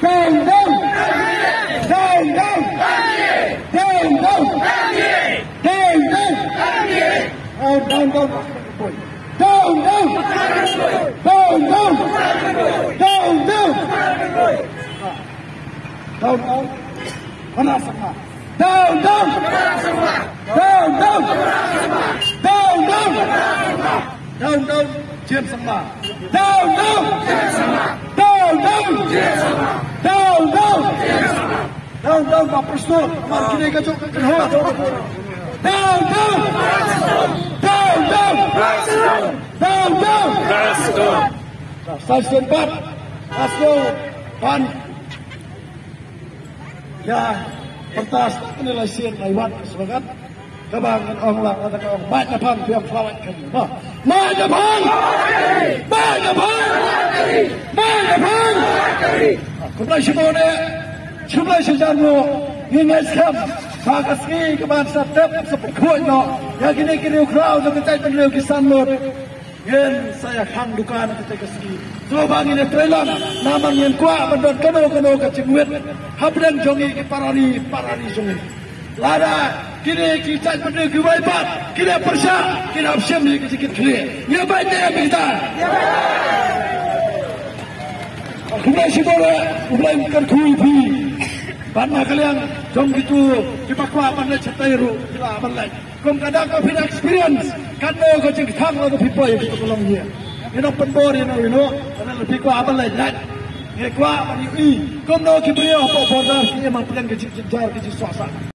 Down, down. Down, down. Down, down. Down, down. Oh, down, down. Down, down. Down, down. Down, down. Down, down. Panas semua. Down, down. Down, down. Down, down. Down, down. Diam semua. Down, down. Down, down. Down, down. Down, down. Pak Prestur. Mari kita kacau kenapa? Down, down. Down, down. Down, down. Stasiun 4. Aslo. Pan. Ya, pertas inilah sian lewat semangat. Kebangan orang lang at ang mat na pang biyang flawat kanina. Mat na pang! Mat na pang! Mat na pang! Kumulay siya mo na, kumulay siya dyan mo, ngingay skam, pakaski, kaman sa tep, sa pagkuhay no, yung kinikiriw crowd, na kita'y pagriw kisan mo, yan, saya hang duka na kita'y kaski. So, bangin na trelang, namang yan kwa, mandon kano kachimwit, habrang jongi, parani jongi. Lada, kini kita berdua kebaikan, kini persya, kini option ni sedikit clear. Ya baik dia kita. Kemudian si bola, mulai kertui pi. Banyak kalian jom gitu, dipakwa mana cetai ru, bila malai. Kom kadang kau punya experience, kan kau cek thang atau people yang kita tolong dia. Ini penbor you know, karena lebih kau apa lagi nak. Ini kau apa ni? Kom no kibrio apa border, ini memang pelan kecil jar kecil suasana.